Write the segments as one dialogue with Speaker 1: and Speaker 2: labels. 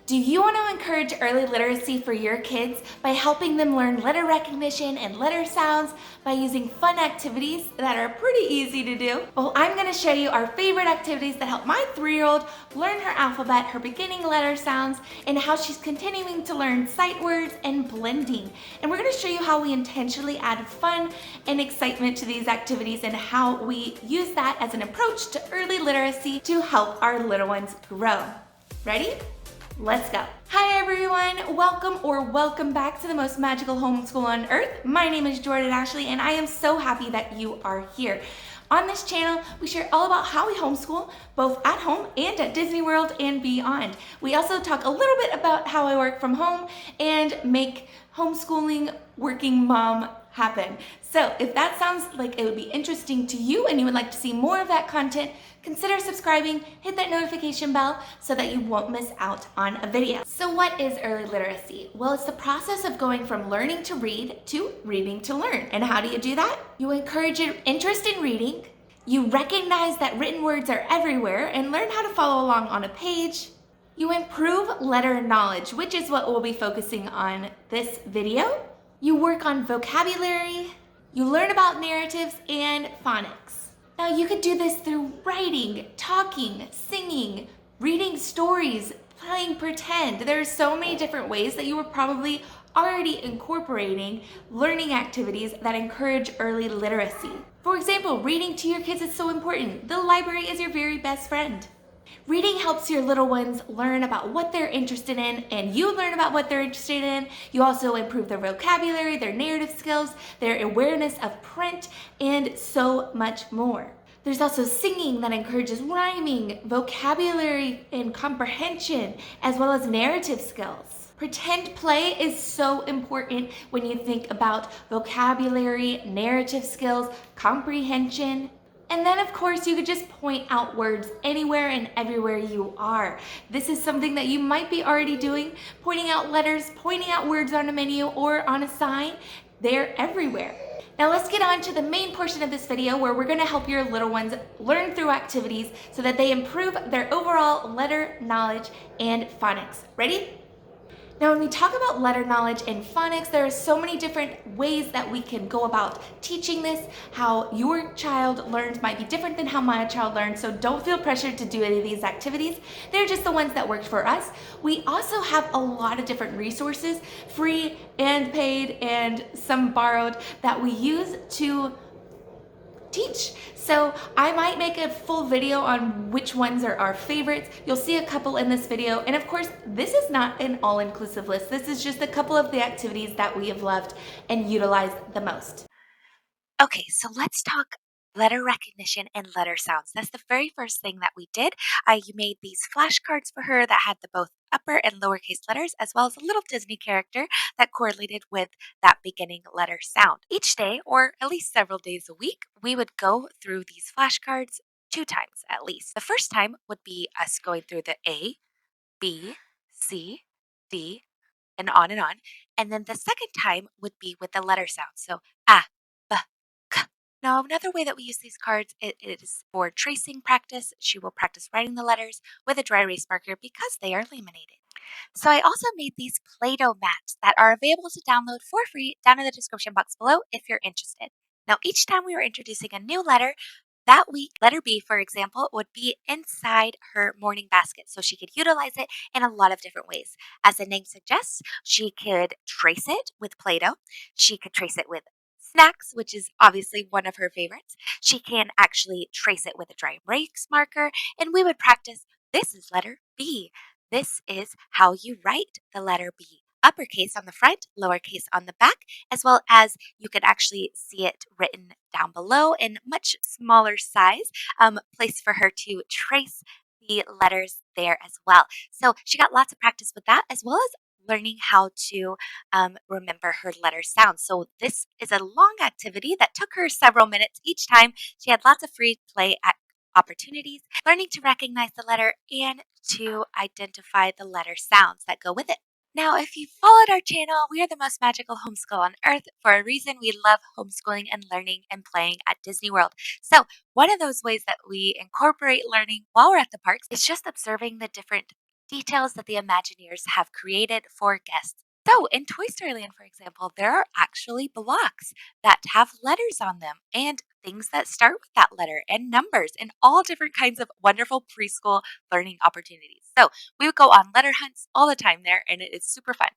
Speaker 1: Do you want to encourage early literacy for your kids by helping them learn letter recognition and letter sounds by using fun activities that are pretty easy to do? Well, I'm going to show you our favorite activities that help my 3-year-old learn her alphabet, her beginning letter sounds, and how she's continuing to learn sight words and blending. And we're going to show you how we intentionally add fun and excitement to these activities and how we use that as an approach to early literacy to help our little ones grow. Ready? Let's go. Hi everyone, welcome back to the most magical homeschool on earth. My name is Jordan Ashley and I am so happy that you are here. On this channel, we share all about how we homeschool, both at home and at Disney World and beyond. We also talk a little bit about how I work from home and make homeschooling working mom happen. So if that sounds like it would be interesting to you and you would like to see more of that content, consider subscribing, hit that notification bell so that you won't miss out on a video. So what is early literacy? Well, it's the process of going from learning to read to reading to learn. And how do you do that? You encourage an interest in reading, you recognize that written words are everywhere and learn how to follow along on a page. You improve letter knowledge, which is what we'll be focusing on this video. You work on vocabulary, you learn about narratives and phonics. Now you could do this through writing, talking, singing, reading stories, playing pretend. There are so many different ways that you were probably already incorporating learning activities that encourage early literacy. For example, reading to your kids is so important. The library is your very best friend. Reading helps your little ones learn about what they're interested in, and you learn about what they're interested in. You also improve their vocabulary, their narrative skills, their awareness of print, and so much more. There's also singing that encourages rhyming, vocabulary, and comprehension, as well as narrative skills. Pretend play is so important when you think about vocabulary, narrative skills, comprehension. And then of course you could just point out words anywhere and everywhere you are. This is something that you might be already doing, pointing out letters, pointing out words on a menu or on a sign. They're everywhere. Now let's get on to the main portion of this video where we're gonna help your little ones learn through activities so that they improve their overall letter knowledge and phonics. Ready? Now, when we talk about letter knowledge and phonics, there are so many different ways that we can go about teaching this. How your child learns might be different than how my child learns, so don't feel pressured to do any of these activities. They're just the ones that worked for us. We also have a lot of different resources, free and paid and some borrowed, that we use to teach. So I might make a full video on which ones are our favorites. You'll see a couple in this video. And of course, this is not an all-inclusive list. This is just a couple of the activities that we have loved and utilized the most.
Speaker 2: Okay, so let's talk letter recognition and letter sounds. That's the very first thing that we did. You made these flashcards for her that had the both upper and lowercase letters, as well as a little Disney character that correlated with that beginning letter sound. Each day, or at least several days a week, we would go through these flashcards 2 times at least. The first time would be us going through the A, B, C, D, and on and on. And then the second time would be with the letter sound. So A, B, K. Now, another way that we use these cards it is for tracing practice. She will practice writing the letters with a dry erase marker because they are laminated. So I also made these Play-Doh mats that are available to download for free down in the description box below if you're interested. Now, each time we were introducing a new letter, that week, letter B, for example, would be inside her morning basket. So she could utilize it in a lot of different ways. As the name suggests, she could trace it with Play-Doh. She could trace it with snacks, which is obviously one of her favorites. She can actually trace it with a dry erase marker. And we would practice, this is letter B. This is how you write the letter B. Uppercase on the front, lowercase on the back, as well as you could actually see it written down below in much smaller size, place for her to trace the letters there as well. So she got lots of practice with that, as well as learning how to remember her letter sounds. So this is a long activity that took her several minutes each time. She had lots of free play opportunities, learning to recognize the letter and to identify the letter sounds that go with it. Now, if you followed our channel, we are the most magical homeschool on earth. For a reason, we love homeschooling and learning and playing at Disney World. So one of those ways that we incorporate learning while we're at the parks is just observing the different details that the Imagineers have created for guests. So, in Toy Story Land, for example, there are actually blocks that have letters on them and things that start with that letter and numbers and all different kinds of wonderful preschool learning opportunities. So, we would go on letter hunts all the time there, and it is super fun.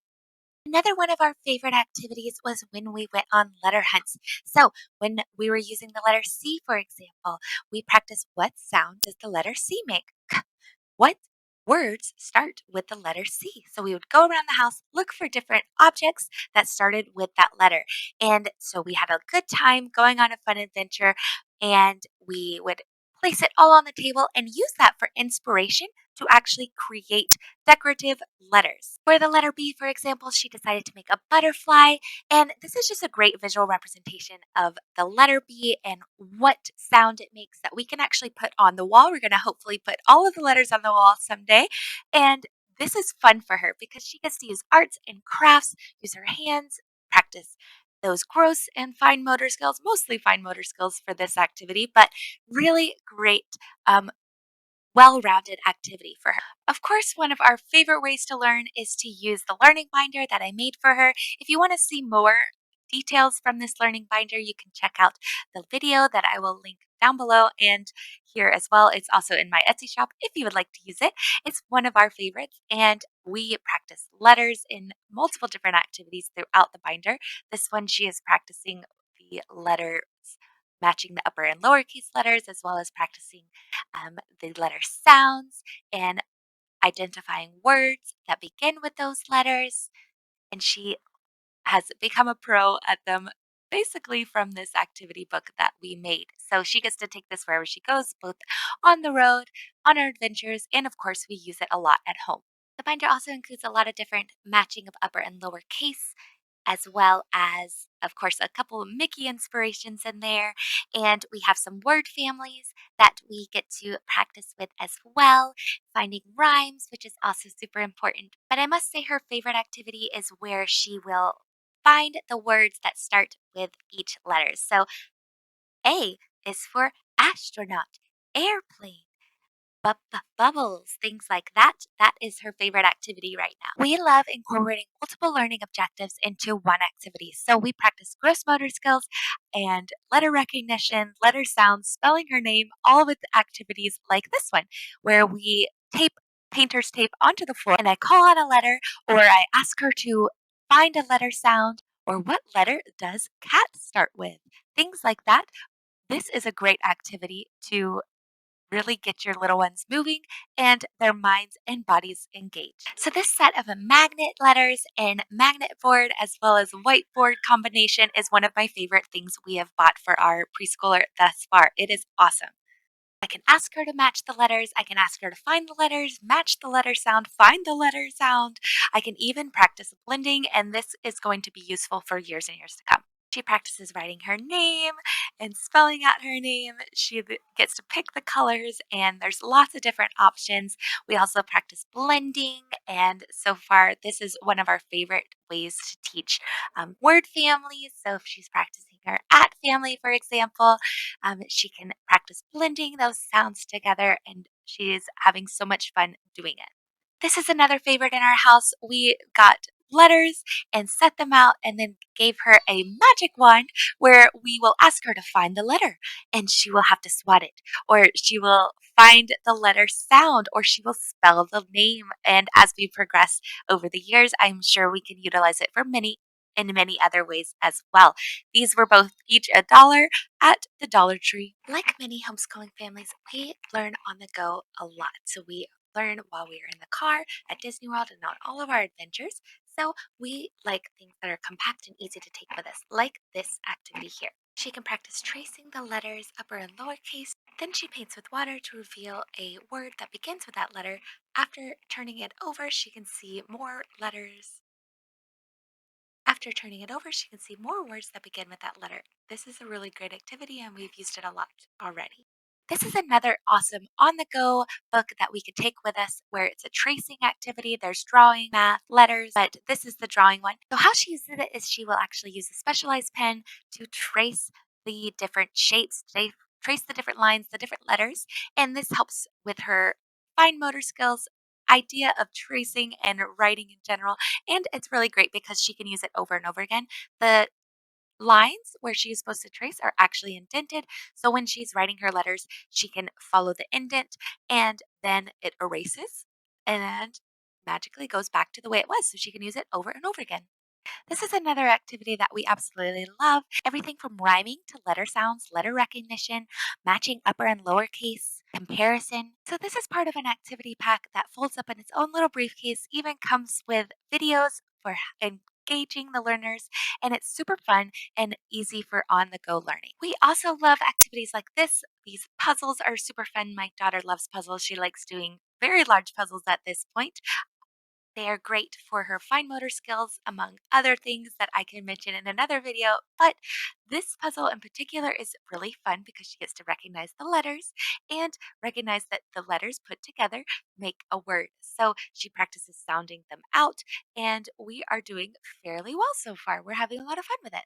Speaker 2: Another one of our favorite activities was when we went on letter hunts. So, when we were using the letter C, for example, we practiced what sound does the letter C make? What words start with the letter C? So we would go around the house, look for different objects that started with that letter. And so we had a good time going on a fun adventure, and we would place it all on the table and use that for inspiration to actually create decorative letters. For the letter B, for example, she decided to make a butterfly, and this is just a great visual representation of the letter B and what sound it makes that we can actually put on the wall. We're going to hopefully put all of the letters on the wall someday. And this is fun for her because she gets to use arts and crafts, use her hands, practice those gross and fine motor skills, mostly fine motor skills for this activity, but really great um, well rounded activity for her. Of course, one of our favorite ways to learn is to use the learning binder that I made for her. If you want to see more details from this learning binder, you can check out the video that I will link down below and here as well. It's also in my Etsy shop if you would like to use it. It's one of our favorites, and we practice letters in multiple different activities throughout the binder. This one, she is practicing the letters matching the upper and lowercase letters, as well as practicing the letter sounds and identifying words that begin with those letters. And she has become a pro at them basically from this activity book that we made. So she gets to take this wherever she goes, both on the road, on our adventures, and of course, we use it a lot at home. The binder also includes a lot of different matching of upper and lower case, as well as, of course, a couple of Mickey inspirations in there. And we have some word families that we get to practice with as well, finding rhymes, which is also super important. But I must say, her favorite activity is where she will find the words that start with each letter. So A is for astronaut, airplane, bubbles, things like that. That is her favorite activity right now. We love incorporating multiple learning objectives into one activity. So we practice gross motor skills and letter recognition, letter sounds, spelling her name, all with activities like this one, where we tape painter's tape onto the floor and I call out a letter, or I ask her to find a letter sound, or what letter does cat start with? Things like that. This is a great activity to really get your little ones moving and their minds and bodies engaged. So this set of a magnet letters and magnet board as well as whiteboard combination is one of my favorite things we have bought for our preschooler thus far. It is awesome. I can ask her to match the letters. I can ask her to find the letters, match the letter sound, find the letter sound. I can even practice blending, and this is going to be useful for years and years to come. She practices writing her name and spelling out her name. She gets to pick the colors, and there's lots of different options. We also practice blending, and so far, this is one of our favorite ways to teach word families. So if she's practicing her at family, for example, she can practice blending those sounds together, and she is having so much fun doing it. This is another favorite in our house. We got letters and set them out and then gave her a magic wand where we will ask her to find the letter and she will have to swat it, or she will find the letter sound, or she will spell the name. And as we progress over the years, I'm sure we can utilize it for many in many other ways as well. These were both each $1 at the Dollar Tree. Like many homeschooling families, we learn on the go a lot. So we learn while we are in the car, at Disney World, and on all of our adventures. So we like things that are compact and easy to take with us, like this activity here. She can practice tracing the letters upper and lowercase. Then she paints with water to reveal a word that begins with that letter. After turning it over, she can see more letters. After turning it over, she can see more words that begin with that letter. This is a really great activity, and we've used it a lot already. This is another awesome on the go book that we could take with us where it's a tracing activity. There's drawing, math, letters, but this is the drawing one. So, how she uses it is she will actually use a specialized pen to trace the different shapes, trace the different lines, the different letters, and this helps with her fine motor skills idea of tracing and writing in general. And it's really great because she can use it over and over again. The lines where she's supposed to trace are actually indented. So when she's writing her letters, she can follow the indent and then it erases and magically goes back to the way it was. So she can use it over and over again. This is another activity that we absolutely love. Everything from rhyming to letter sounds, letter recognition, matching upper and lowercase, comparison. So this is part of an activity pack that folds up in its own little briefcase, even comes with videos for engaging the learners, and it's super fun and easy for on-the-go learning. We also love activities like this. These puzzles are super fun. My daughter loves puzzles. She likes doing very large puzzles at this point. They are great for her fine motor skills, among other things that I can mention in another video. But this puzzle in particular is really fun because she gets to recognize the letters and recognize that the letters put together make a word. So she practices sounding them out, and we are doing fairly well so far. We're having a lot of fun with it.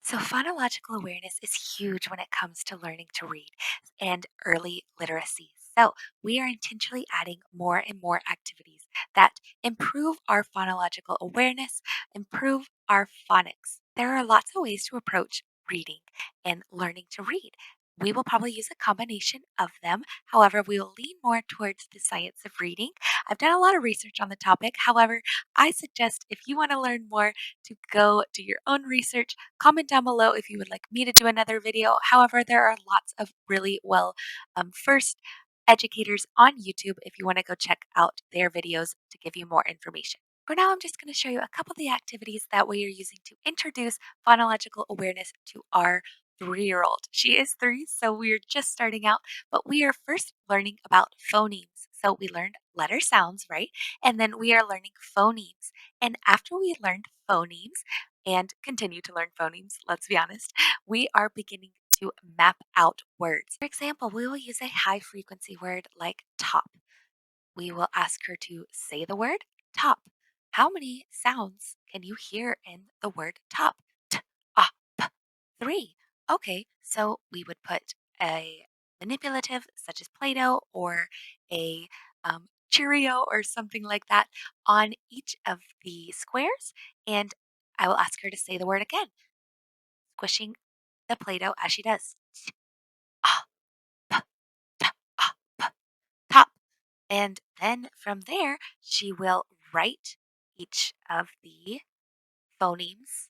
Speaker 2: So, phonological awareness is huge when it comes to learning to read and early literacy. So, we are intentionally adding more and more activities that improve our phonological awareness, improve our phonics. There are lots of ways to approach reading and learning to read. We will probably use a combination of them. However, we will lean more towards the science of reading. I've done a lot of research on the topic. However, I suggest if you want to learn more to go do your own research. Comment down below if you would like me to do another video. However, there are lots of really first educators on YouTube if you want to go check out their videos to give you more information. For now, I'm just going to show you a couple of the activities that we are using to introduce phonological awareness to our 3-year-old. She is 3, so we're just starting out, but we are first learning about phonemes. So we learned letter sounds, right? And then we are learning phonemes. And after we learned phonemes and continue to learn phonemes, let's be honest, we are beginning to map out words. For example, we will use a high frequency word like top. We will ask her to say the word top. How many sounds can you hear in the word top? T, ah, p, 3. Okay, so we would put a manipulative such as Play Doh or a Cheerio or something like that on each of the squares, and I will ask her to say the word again, squishing the Play Doh as she does. T, ah, p, t, ah, p, top. And then from there, she will write each of the phonemes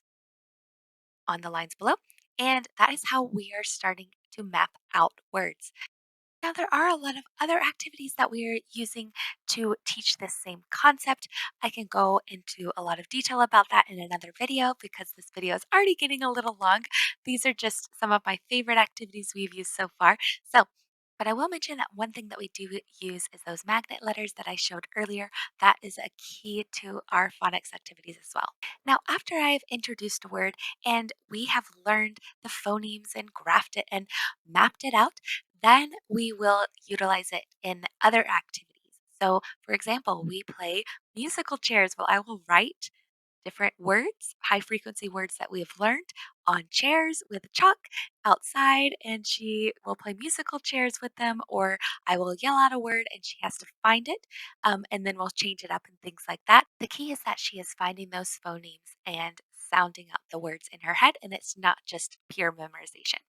Speaker 2: on the lines below. And that is how we are starting to map out words. Now, there are a lot of other activities that we are using to teach this same concept. I can go into a lot of detail about that in another video because this video is already getting a little long. These are just some of my favorite activities we've used so far. But I will mention that one thing that we do use is those magnet letters that I showed earlier. That is a key to our phonics activities as well. Now, after I've introduced a word and we have learned the phonemes and graphed it and mapped it out, then we will utilize it in other activities. So, for example, we play musical chairs. Well, I will write different words, high frequency words that we have learned on chairs with chalk outside, and she will play musical chairs with them, or I will yell out a word and she has to find it, and then we'll change it up and things like that. The key is that she is finding those phonemes and sounding out the words in her head, and it's not just pure memorization.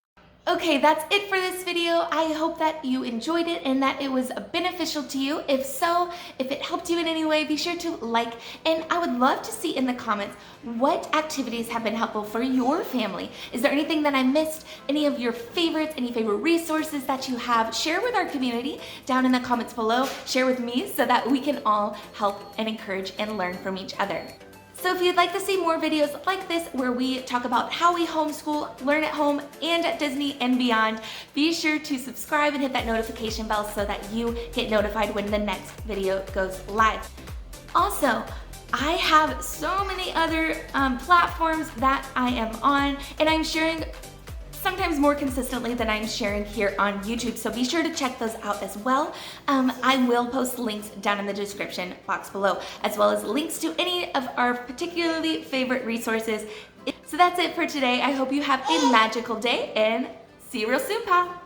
Speaker 1: Okay, that's it for this video. I hope that you enjoyed it and that it was beneficial to you. If so, if it helped you in any way, be sure to like, and I would love to see in the comments what activities have been helpful for your family. Is there anything that I missed? Any of your favorites, any favorite resources that you have? Share with our community down in the comments below. Share with me so that we can all help and encourage and learn from each other. So if you'd like to see more videos like this where we talk about how we homeschool, learn at home and at Disney and beyond, be sure to subscribe and hit that notification bell so that you get notified when the next video goes live. Also, I have so many other platforms that I am on, and I'm sharing sometimes more consistently than I'm sharing here on YouTube, so be sure to check those out as well. I will post links down in the description box below, as well as links to any of our particularly favorite resources. So that's it for today. I hope you have a magical day, and see you real soon, pal.